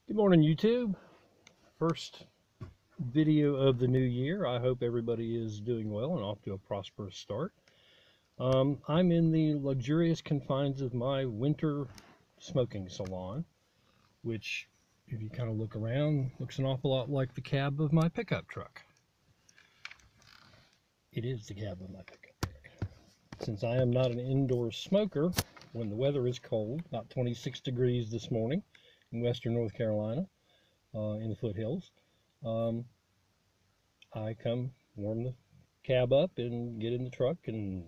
Good morning, YouTube. First video of the new year. I hope everybody is doing well and off to a prosperous start. I'm in the luxurious confines of my winter smoking salon, which, if you kind of look around, looks an awful lot like the cab of my pickup truck. It is the cab of my pickup truck. Since I am not an indoor smoker, when the weather is cold, about 26 degrees this morning in western North Carolina, in the foothills, I come warm the cab up and get in the truck and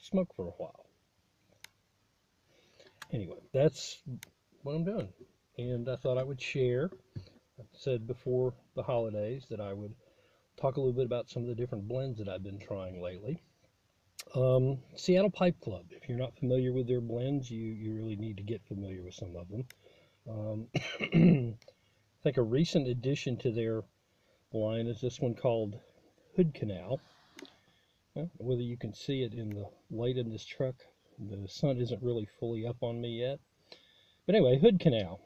smoke for a while. Anyway, that's what I'm doing. And I thought I would share. I said before the holidays that I would talk a little bit about some of the different blends that I've been trying lately. Seattle Pipe Club. If you're not familiar with their blends, you really need to get familiar with some of them. I think a recent addition to their line is this one called Hood Canal. Whether you can see it in the light in this truck, the sun isn't really fully up on me yet. But anyway, Hood Canal.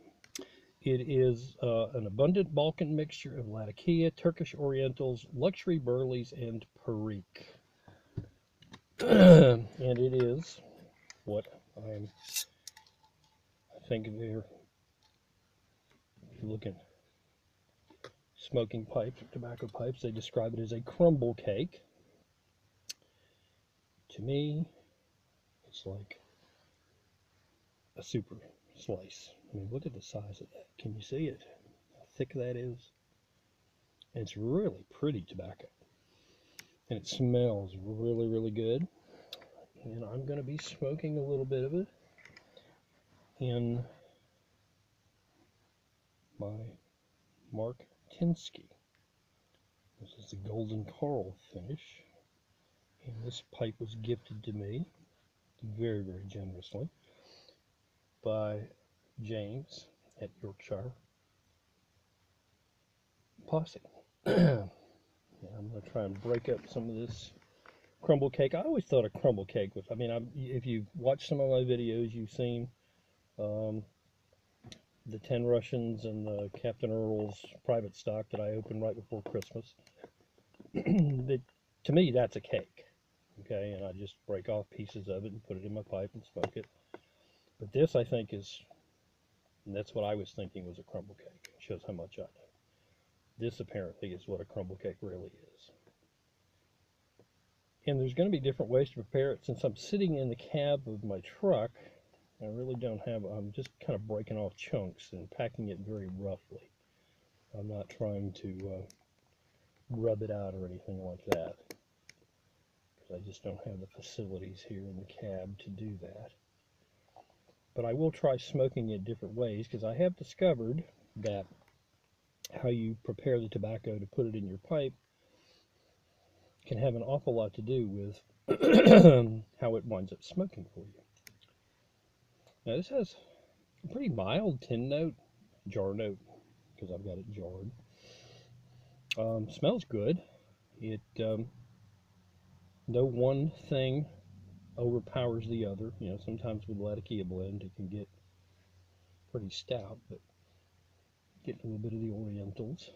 It is an abundant Balkan mixture of Latakia, Turkish Orientals, luxury Burleys, and Perique. And it is what I think they're, if you look at smoking pipes, tobacco pipes, they describe it as a crumble cake. To me, it's like a super slice. I mean, look at the size of that. Can you see it? How thick that is? And it's really pretty tobacco. And it smells really, really good. And I'm going to be smoking a little bit of it in my Mark Tinsky. This is the golden coral finish, and this pipe was gifted to me very, very generously by James at Yorkshire Posse. Yeah, I'm going to try and break up some of this crumble cake. I always thought a crumble cake was, if you've watched some of my videos, you've seen the 10 Russians and the Captain Earl's private stock that I opened right before Christmas. To me, that's a cake, okay? And I just break off pieces of it and put it in my pipe and smoke it. But this, I think, is, and that's what I was thinking was a crumble cake. It shows how much I know. This apparently is what a crumble cake really is. And there's going to be different ways to prepare it. Since I'm sitting in the cab of my truck, I really don't have, I'm just kind of breaking off chunks and packing it very roughly. I'm not trying to rub it out or anything like that, because I just don't have the facilities here in the cab to do that. But I will try smoking it different ways, because I have discovered that how you prepare the tobacco to put it in your pipe can have an awful lot to do with how it winds up smoking for you. Now this has a pretty mild tin note, jar note, because I've got it jarred. Smells good. It no one thing overpowers the other. You know, sometimes with Latakia blend it can get pretty stout, but get a little bit of the Orientals.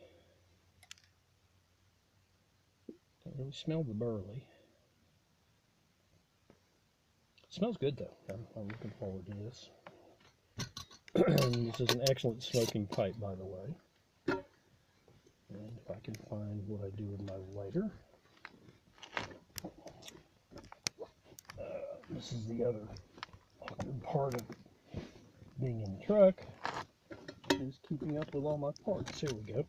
Don't really smell the burley. It smells good though. I'm looking forward to this. This is an excellent smoking pipe, by the way. And if I can find what I do with my lighter. This is the other awkward part of being in the truck, is keeping up with all my parts. Here we go.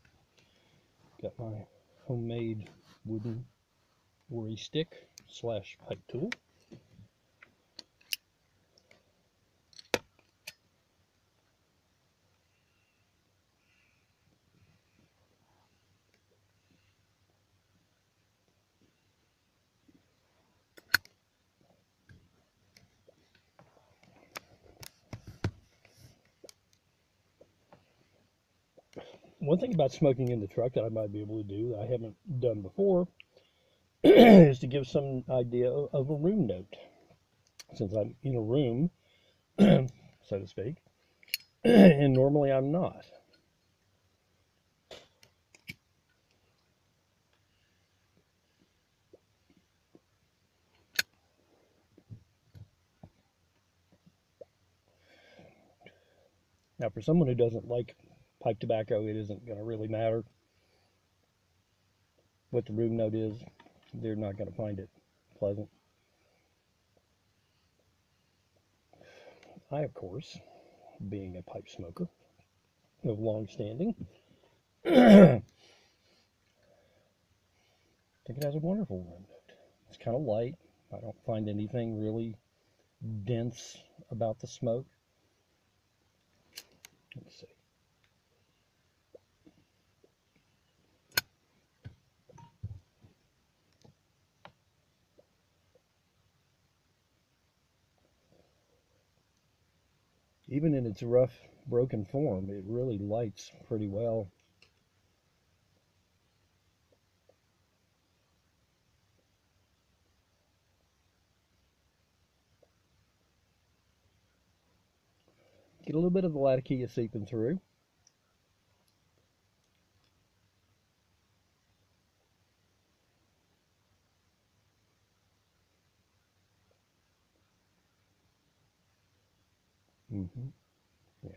Got my homemade wooden worry stick / pipe tool. One thing about smoking in the truck that I might be able to do that I haven't done before is to give some idea of a room note. Since I'm in a room, so to speak, and normally I'm not. Now, for someone who doesn't like pipe tobacco, it isn't going to really matter what the room note is. They're not going to find it pleasant. I, of course, being a pipe smoker of long standing, I think it has a wonderful room note. It's kind of light. I don't find anything really dense about the smoke. Let's see. Even in its rough, broken form, it really lights pretty well. Get a little bit of the latakia seeping through. Mm-hmm. Yeah.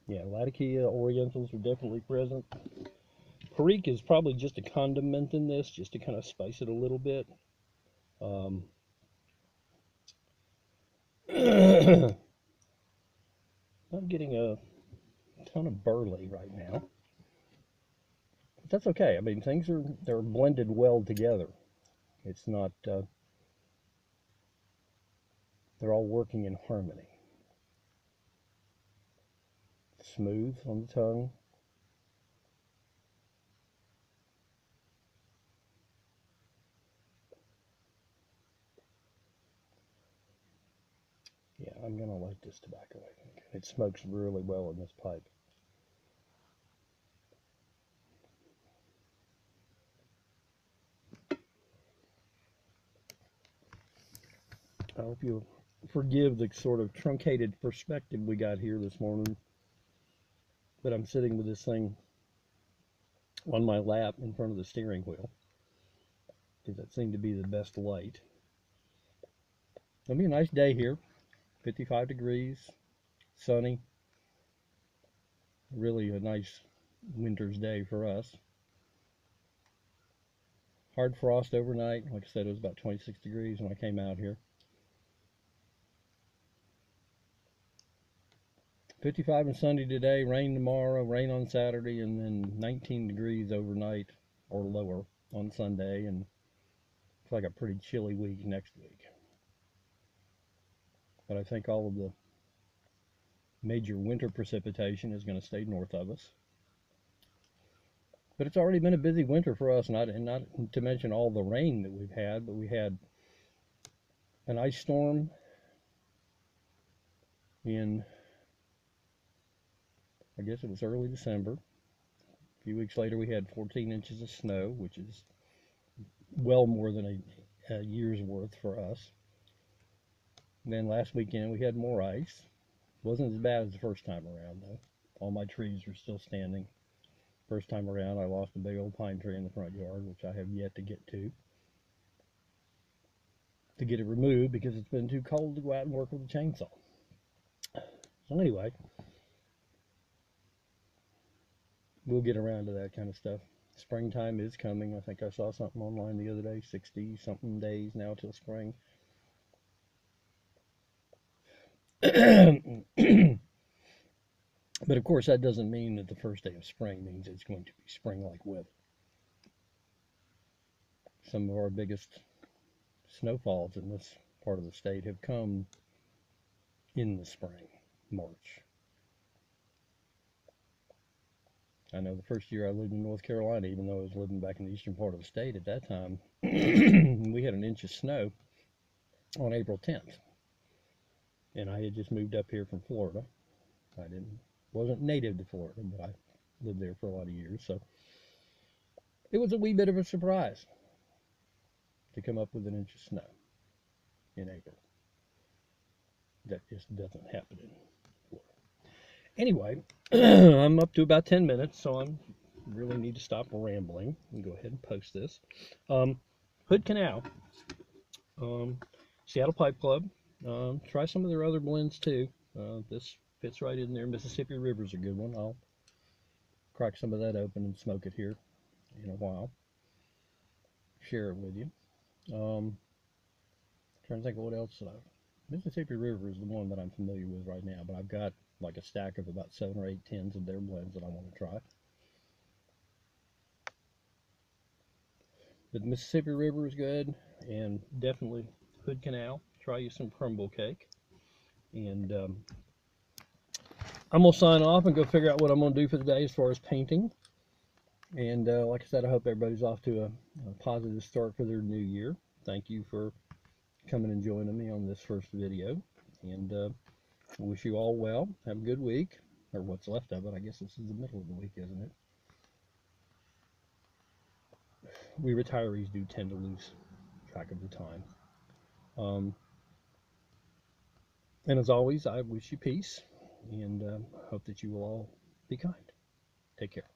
Yeah, latakia orientals are definitely present. Perique is probably just a condiment in this, just to kind of spice it a little bit. Um, I'm getting a ton of burley right now. But that's okay. I mean, they're blended well together. It's not, they're all working in harmony. Smooth on the tongue. Yeah, I'm gonna like this tobacco, I think. It smokes really well in this pipe. I hope you forgive the sort of truncated perspective we got here this morning. But I'm sitting with this thing on my lap in front of the steering wheel, because that seemed to be the best light. It'll be a nice day here, 55 degrees, sunny. Really a nice winter's day for us. Hard frost overnight. Like I said, it was about 26 degrees when I came out here. 55 and sunny today, rain tomorrow, rain on Saturday, and then 19 degrees overnight or lower on Sunday, and it's like a pretty chilly week next week. But I think all of the major winter precipitation is going to stay north of us. But it's already been a busy winter for us, and not to mention all the rain that we've had, but we had an ice storm in, I guess it was early December. A few weeks later, we had 14 inches of snow, which is well more than a year's worth for us. And then last weekend, we had more ice. Wasn't as bad as the first time around, though. All my trees are still standing. First time around, I lost a big old pine tree in the front yard, which I have yet to get to get it removed because it's been too cold to go out and work with a chainsaw. So anyway, we'll get around to that kind of stuff. Springtime is coming. I think I saw something online the other day, 60 something days now till spring. But of course, that doesn't mean that the first day of spring means it's going to be spring-like weather. Some of our biggest snowfalls in this part of the state have come in the spring, March. I know the first year I lived in North Carolina, even though I was living back in the eastern part of the state at that time, we had an inch of snow on April 10th. And I had just moved up here from Florida. I wasn't native to Florida, but I lived there for a lot of years, so it was a wee bit of a surprise to come up with an inch of snow in April. That just doesn't happen in Florida. Anyway, I'm up to about 10 minutes, so I really need to stop rambling and go ahead and post this. Hood Canal Seattle Pipe Club. Try some of their other blends too. This fits right in there. Mississippi River's a good one. I'll crack some of that open and smoke it here in a while. Share it with you. Trying to think of what else. Mississippi River is the one that I'm familiar with right now, but I've got like a stack of about 7 or 8 tins of their blends that I want to try. But the Mississippi River is good, and definitely Hood Canal. Try you some crumble cake. And I'm going to sign off and go figure out what I'm going to do for the day as far as painting. And like I said, I hope everybody's off to a positive start for their new year. Thank you for coming and joining me on this first video. And I wish you all well. Have a good week, or what's left of it. I guess this is the middle of the week, isn't it? We retirees do tend to lose track of the time. And as always, I wish you peace, and hope that you will all be kind. Take care.